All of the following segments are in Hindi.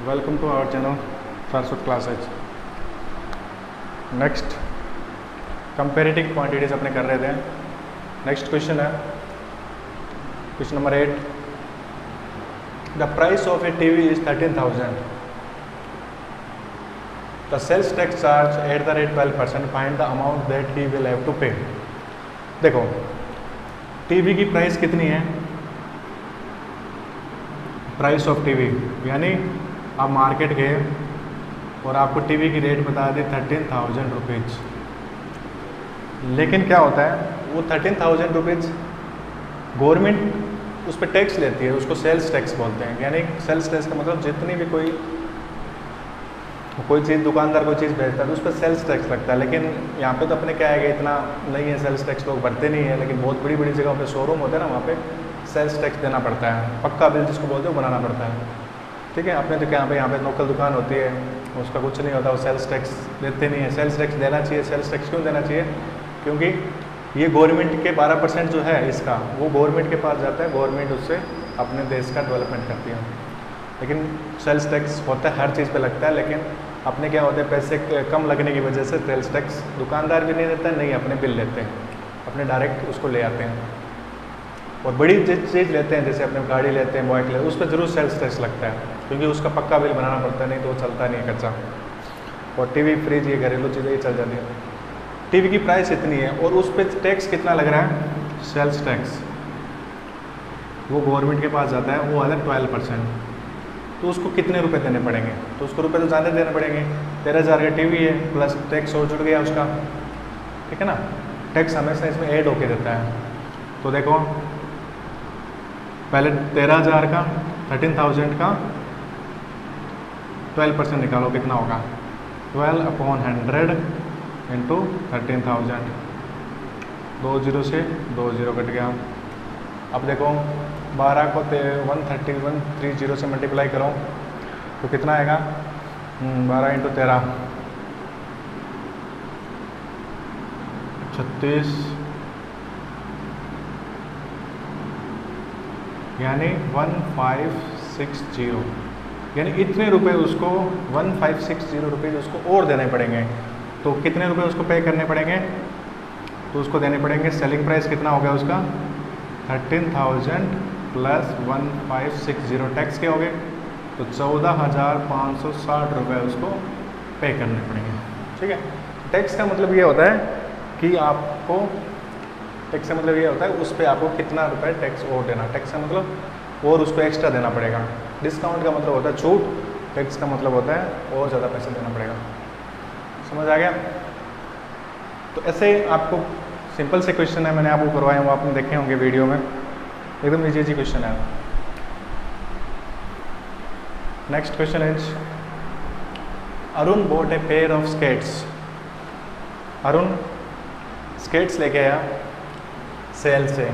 Welcome to our channel Saraswat classes. Next comparative quantities अपने कर रहे थे। नेक्स्ट क्वेश्चन है question number 8। The price of a TV is 13,000। The sales tax charge at the rate 12%। Find the amount that he will have to pay. देखो टीवी की प्राइस कितनी है, प्राइस ऑफ टीवी, यानी आप मार्केट गए और आपको टीवी की रेट बता दी 13,000 रुपीज़। लेकिन क्या होता है, वो 13,000 रुपीज़ गवर्नमेंट उस पर टैक्स लेती है, उसको सेल्स टैक्स बोलते हैं। यानी सेल्स टैक्स का मतलब जितनी भी कोई चीज़ दुकानदार कोई चीज़ बेचता है तो उस पर सेल्स टैक्स लगता है। लेकिन यहाँ पे तो अपने क्या है कि इतना नहीं है, सेल्स टैक्स लोग भरते नहीं है। लेकिन बहुत बड़ी बड़ी जगहों पे शोरूम होते हैं ना, वहाँ पे सेल्स टैक्स देना पड़ता है, पक्का बिल जिसको बोलते हैं वो बनाना पड़ता है। ठीक है, अपने तो क्या यहाँ पे लोकल दुकान होती है, उसका कुछ नहीं होता, वो सेल्स टैक्स देते नहीं है। सेल्स टैक्स देना चाहिए। सेल्स टैक्स क्यों देना चाहिए? क्योंकि ये गवर्नमेंट के 12% जो है इसका, वो गवर्नमेंट के पास जाता है, गवर्नमेंट उससे अपने देश का डेवलपमेंट करती है। लेकिन सेल्स टैक्स होता है, हर चीज़ पे लगता है। लेकिन अपने क्या होता है, पैसे कम लगने की वजह से सेल्स टैक्स दुकानदार भी नहीं देता, नहीं अपने बिल लेते हैं, अपने डायरेक्ट उसको ले आते हैं। और बड़ी चीज़ लेते हैं, जैसे अपने गाड़ी लेते हैं, बाइक लेते हैं, उस पर जरूर सेल्स टैक्स लगता है, क्योंकि उसका पक्का बिल बनाना पड़ता है, नहीं तो वो चलता नहीं है कच्चा। और टीवी, फ्रिज, ये घरेलू चीज़ें ये चल जाती है। टीवी की प्राइस इतनी है और उस पर टैक्स कितना लग रहा है, सेल्स टैक्स, वो गवर्नमेंट के पास जाता है, वो आता है 12%। तो उसको कितने रुपए देने पड़ेंगे? तो उसको रुपए तो ज़्यादा देने पड़ेंगे। 13,000 का टीवी है, प्लस टैक्स और जुड़ गया उसका, ठीक है ना। टैक्स हमेशा इसमें ऐड होके देता है। तो देखो पहले 13,000 का, 13,000 का 12% निकालो, कितना होगा? 12/100 इंटू 13,000। 2 0 से 2 0 कट गया। अब देखो 12 को 130 से मल्टीप्लाई करो तो कितना आएगा? 12 इंटू 13 36, यानी 1560। यानी इतने रुपए उसको 1560 रुपये उसको और देने पड़ेंगे। तो कितने रुपए उसको पे करने पड़ेंगे? तो उसको देने पड़ेंगे, सेलिंग प्राइस कितना हो गया उसका? 13,000 प्लस 1560, टैक्स के हो गए तो 14,560 रुपये उसको पे करने पड़ेंगे। ठीक है, टैक्स का मतलब ये होता है कि आपको, टैक्स का मतलब ये होता है उस पर आपको कितना रुपए टैक्स और देना। टैक्स का मतलब और उसको एक्स्ट्रा देना पड़ेगा। डिस्काउंट का मतलब होता है छूट, टैक्स का मतलब होता है और ज़्यादा पैसे देना पड़ेगा। समझ आ गया? तो ऐसे आपको सिंपल से क्वेश्चन है, मैंने आपको करवाए हैं, वो आपने देखे होंगे वीडियो में, एकदम इजी क्वेश्चन है। Next question is, Arun bot a pair of skates. Arun skates लेके आया सेल से,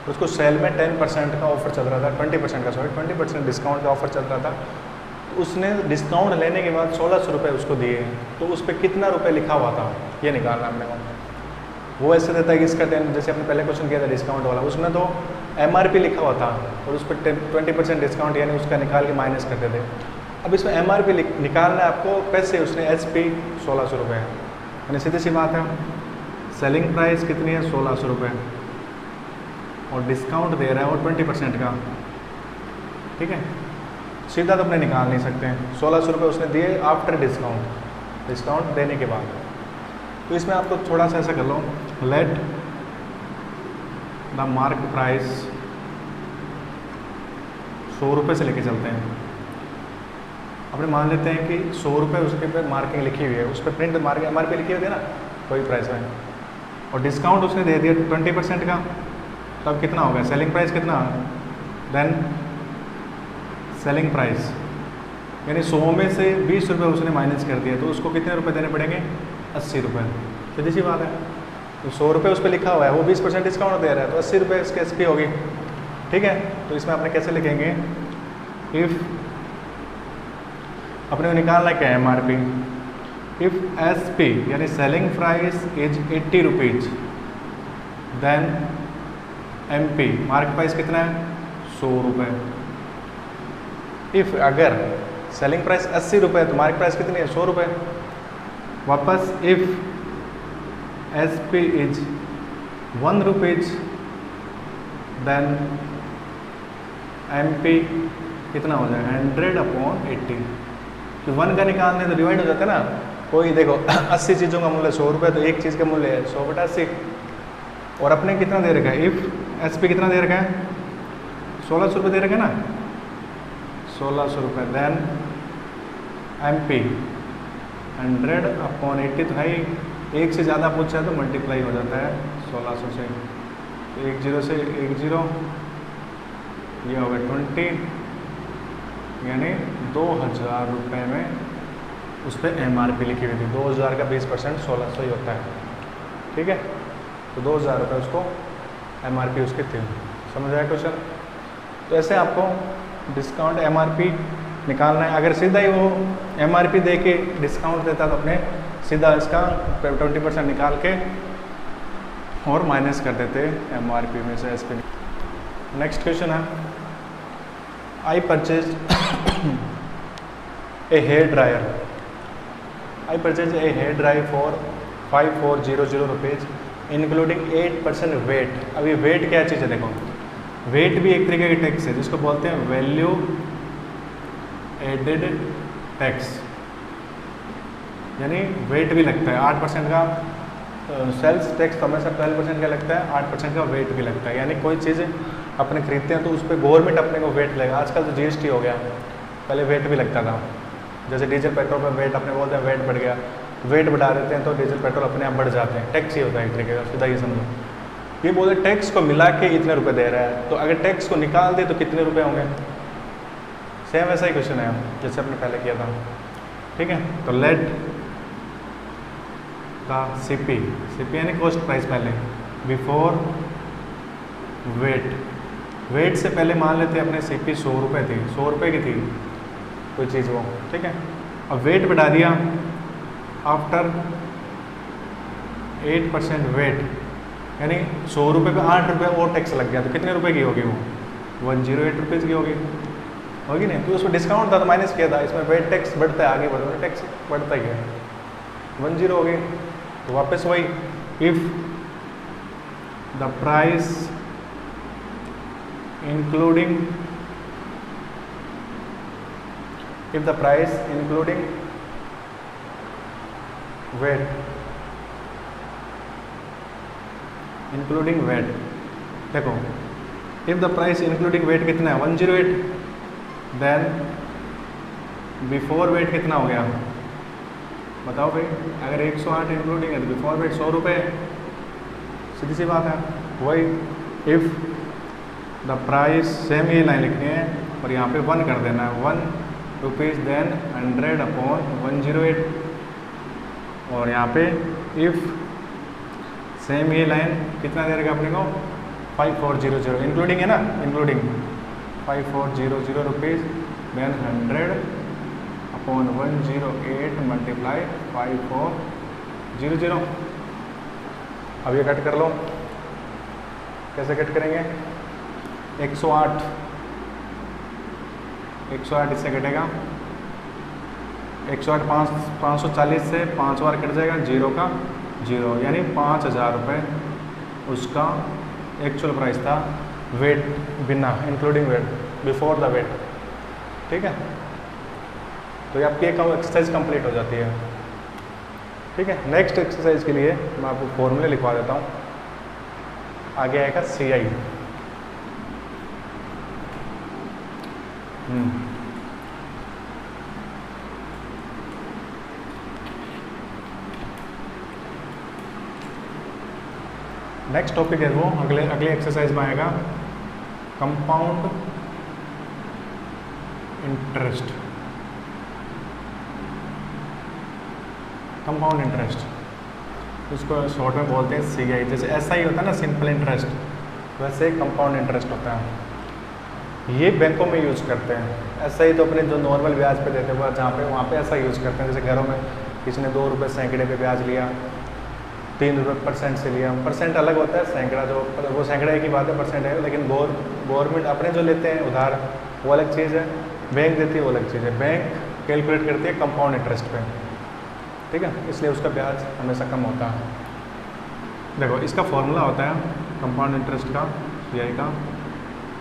उसको सेल में 10% का ऑफर चल रहा था, 20% का, सॉरी 20% डिस्काउंट का ऑफर चल रहा था। तो उसने डिस्काउंट लेने के बाद 1600 रुपये उसको दिए। तो उस पर कितना रुपये लिखा हुआ था ये निकालना हमने को। वो ऐसे देता है कि इसका 10, जैसे आपने पहले क्वेश्चन किया था डिस्काउंट वाला, उसमें तो MRP लिखा हुआ था और उस पर 20% डिस्काउंट, यानी उसका निकाल के माइनस करते थे। अब इसमें MRP निकालना है आपको, पैसे उसने HP 1600 रुपये, यानी सीधी सी बात है, सेलिंग प्राइस कितनी है? 1600 रुपये, और डिस्काउंट दे रहा है और 20% का। ठीक है, सीधा तो अपने निकाल नहीं सकते हैं। 1600 रुपये उसने दिए आफ्टर डिस्काउंट, डिस्काउंट देने के बाद। तो इसमें आपको थोड़ा सा ऐसा कर लो, लेट द मार्क प्राइस 100 रुपये से लेके चलते हैं। अपने मान लेते हैं कि 100 रुपये उसके पे मार्किंग लिखी हुई है, उस पर प्रिंट मार्किंग MRP लिखी हुई है ना, कोई प्राइस है, और डिस्काउंट उसने दे दिया 20% का। तब कितना होगा? सेलिंग प्राइस कितना? देन सेलिंग प्राइस, यानी 100 में से 20 रुपये उसने माइनस कर दिया, तो उसको कितने रुपए देने पड़ेंगे? 80 रुपये। सीधी सी बात है, तो 100 रुपये उस पर लिखा हुआ है, वो 20% डिस्काउंट दे रहा है, तो 80 रुपये इसकी SP होगी। ठीक है, तो इसमें आपने कैसे लिखेंगे? इफ़ अपने को निकालना क्या है? MRP। इफ़ SP यानी selling price is 80 rupees, then MP mark price कितना है? 100 रुपये। इफ़ अगर सेलिंग प्राइस 80 रुपये, तो मार्केट प्राइस कितनी है? 100 रुपये। वापस if S P is 1 rupees then M P कितना हो जाएगा? 100/80। कि 1 का निकालने तो डिवाइड हो जाता है ना, कोई देखो 80 चीज़ों का मूल्य 100 रुपये, तो एक चीज़ का मूल्य है 100/80। और अपने कितना दे रखा है? इफ़ एस पी कितना दे रखा है? 1600 रुपये दे रखा है ना, 1600 रुपये। देन एम पी 100/80 तो है ही, एक से ज़्यादा पूछा है तो मल्टीप्लाई हो जाता है 1600 से, 10 से 10, ये हो गया 20, यानी 2000 रुपये में उस पर MRP लिखी हुई थी। 2000 का 20% 1600 ही होता है, ठीक है। तो 2000 रुपये उसको MRP उसकी थी। समझ आया क्वेश्चन? तो ऐसे आपको डिस्काउंट MRP निकालना है। अगर सीधा ही वो MRP दे के डिस्काउंट देता तो अपने सीधा इसका 20% निकाल के और माइनस कर देते MRP में से SP। नेक्स्ट क्वेश्चन है, I purchase a hair dryer. I purchase a hair dryer for 5400 rupees including 8% VAT. अभी वेट क्या चीज़ है? देखो, वेट भी एक तरीके की टैक्स है जिसको बोलते हैं वैल्यू एडेड टैक्स, यानी वेट भी लगता है। 8% का सेल्स टैक्स तो हमेशा 12% का लगता है, 8% का वेट भी लगता है। यानी कोई चीज़ अपने खरीदते हैं तो उस पर गवर्नमेंट अपने को वेट लगेगा। आजकल तो GST हो गया, पहले वेट भी लगता था। जैसे डीजल पेट्रोल पर वेट अपने बोलते हैं वेट बढ़ गया, वेट बढ़ा देते हैं तो डीजल पेट्रोल अपने आप बढ़ जाते हैं। टैक्स ही होता है एक तरीके का, सीधा ये समझो। ये बोलते टैक्स को मिला के इतने रुपए दे रहा है, तो अगर टैक्स को निकाल दे तो कितने रुपए होंगे? सेम ऐसा ही क्वेश्चन है जैसे अपने पहले किया था, ठीक है। तो लेट द CP यानी कॉस्ट प्राइस पहले बिफोर वेट। वेट से पहले मान लेते हैं अपने CP 100 रुपये थी, 100 रुपये की थी कोई चीज़ वो, ठीक है। अब वेट बढ़ा दिया आफ्टर 8% वेट, यानी 100 रुपये पे 8 रुपये और टैक्स लग गया, तो कितने रुपए की होगी वो? 108 रुपीज़ की होगी नहीं। तो उसमें डिस्काउंट था तो माइनस किया था, इसमें वेट टैक्स बढ़ता है, आगे बढ़ो टैक्स बढ़ता ही है, 10 हो गई। तो वापस वही, if the price including weight देखो, if the price including weight कितना है? 108। देन बिफोर वेट कितना हो गया? बताओ भाई, अगर 108 इंक्लूडिंग है तो बिफोर वेट 100 रुपये, सीधी सी बात है। वही इफ़ द प्राइस, सेम ये लाइन लिखनी है और यहाँ पे 1 कर देना है, 1 रुपीज़ देन 100/108। और यहाँ पे इफ़ सेम ये लाइन कितना दे रखा अपने को? 5400, इंक्लूडिंग है ना, इंक्लूडिंग 5400 रुपीज़ देन 100/108 मल्टीप्लाई 5400। अब ये कट कर लो, कैसे कट करेंगे? 108 इससे कटेगा, 108 540 से 5 बार कट जाएगा, 0 का 0, यानी 5000 रुपये उसका एक्चुअल प्राइस था, वेट बिना including VAT, before the VAT, ठीक है। तो ये आपकी एक एक्सरसाइज कंप्लीट हो जाती है, ठीक है। नेक्स्ट एक्सरसाइज के लिए मैं आपको फॉर्मूले लिखवा देता हूँ। आगे आएगा CI। नेक्स्ट टॉपिक है वो अगले एक्सरसाइज में आएगा, कंपाउंड इंटरेस्ट। कंपाउंड इंटरेस्ट इसको शॉर्ट में बोलते हैं CI। जैसे SI होता है ना, सिंपल इंटरेस्ट, वैसे कंपाउंड इंटरेस्ट होता है। ये बैंकों में यूज़ करते हैं। SI तो अपने जो नॉर्मल ब्याज पे देते हुए जहाँ पे वहाँ पे ऐसा यूज़ करते हैं। जैसे घरों में किसी ने 2 रुपये सैकड़े पे ब्याज लिया, 3 रुपये % से लिया। % अलग होता है, सैकड़ा जो वो सैकड़े की बात है, % है। लेकिन गवर्नमेंट अपने जो लेते हैं उधार वो अलग चीज़ है, बैंक देती है वो अलग चीज़ है। बैंक कैलकुलेट करती है कंपाउंड इंटरेस्ट पे, ठीक है, इसलिए उसका ब्याज हमेशा कम होता है। देखो इसका फॉर्मूला होता है कंपाउंड इंटरेस्ट का, CI का,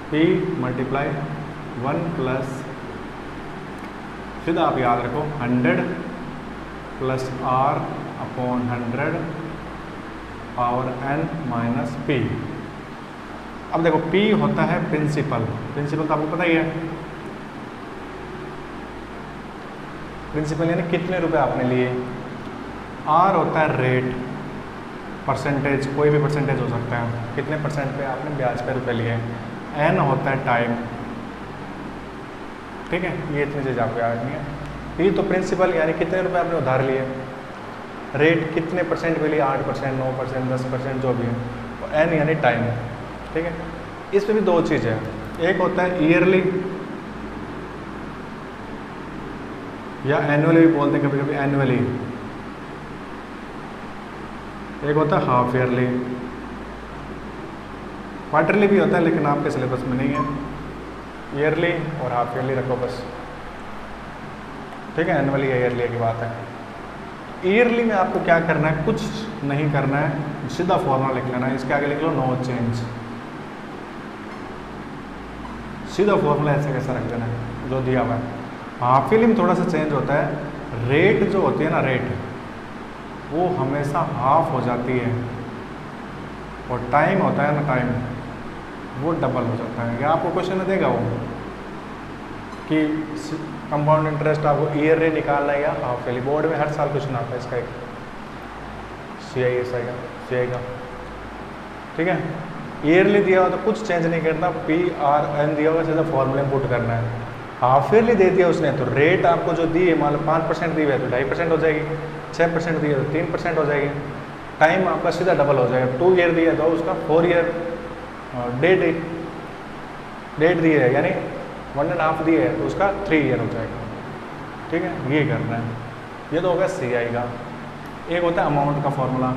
P मल्टीप्लाई 1 प्लस, फिर आप याद रखो 100 plus R upon 100 power n minus P। अब देखो P होता है प्रिंसिपल, प्रिंसिपल तो आपको पता ही है, प्रिंसिपल यानी कितने रुपए आपने लिए। R होता है रेट, परसेंटेज, कोई भी परसेंटेज हो सकता है, कितने परसेंट पे आपने ब्याज पे रुपए लिए। N होता है टाइम, ठीक है, ये इतनी चीज़ आपको याद नहीं है। P तो प्रिंसिपल यानी कितने रुपए आपने उधार लिए, रेट कितने परसेंट पे लिए, 8%, 9%, 10%, जो भी है, तो N यानी टाइम, ठीक है। इसमें भी दो चीज़ है, एक होता है ईयरली या एनुअली भी बोलते हैं कभी कभी, एनुअली, एक होता है हाफ ईयरली, क्वार्टरली भी होता है लेकिन आपके सिलेबस में नहीं है। ईयरली और हाफ ईयरली रखो बस, ठीक है, एनुअली या ईयरली की बात है। ईयरली में आपको क्या करना है, कुछ नहीं करना है, सीधा फॉर्मूला लिख लेना है, इसके आगे लिख लो नो चेंज, सीधा फॉर्मूला ऐसे कैसा रख देना है जो दिया हुआ है। हाफ ईयरली में थोड़ा सा चेंज होता है, रेट जो होती है ना, रेट वो हमेशा हाफ हो जाती है, और टाइम होता है ना, टाइम वो डबल हो जाता है। या आपको क्वेश्चन में देगा वो कि कंपाउंड इंटरेस्ट आपको ईयरली निकालना है या हाफ ईयरली, बोर्ड में हर साल क्वेश्चन आता है इसका एक, CI का, ठीक है। ईयरली दिया हुआ तो कुछ चेंज नहीं करना, PRN दिया हुआ सीधा फॉर्मूले में पुट करना है। हाफ ईयरली दे दिया उसने तो रेट आपको जो दी है, मान लो 5% दी हुई है तो 2.5% हो जाएगी, 6% दी है तो 3% हो जाएगी, टाइम आपका सीधा डबल हो जाएगा। 2 ईयर दिया तो उसका 4 ईयर, डेट दी है यानी 1.5 दी है तो उसका 3 ईयर हो जाएगा, ठीक है, ये करना है। ये तो होगा CI का। एक होता है अमाउंट का फॉर्मूला।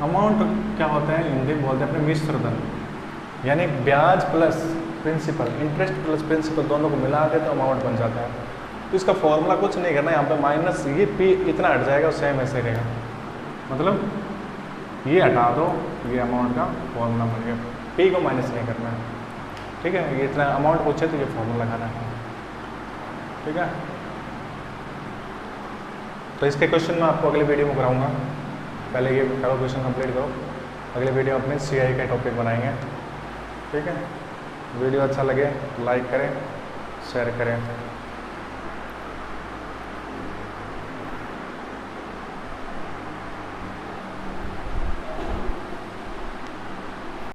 अमाउंट क्या होता है, हिंदी में बोलते हैं अपने मिश्र धन, यानी ब्याज plus principal, interest plus principal दोनों को मिला दे तो अमाउंट बन जाता है। तो इसका फॉर्मूला कुछ नहीं करना है, यहाँ पे माइनस ये P इतना हट जाएगा, सेम ऐसे रहेगा, मतलब ये हटा दो, ये अमाउंट का फॉर्मूला बन गया, P को माइनस नहीं करना है, ठीक है। ये इतना अमाउंट पूछे तो ये फॉर्मूला लगाना है, ठीक है। तो इसके क्वेश्चन मैं आपको अगले वीडियो में कराऊंगा, पहले ये करो, क्वेश्चन कंप्लीट करो, अगले वीडियो अपने CI का टॉपिक बनाएंगे, ठीक है। वीडियो अच्छा लगे लाइक करें, शेयर करें।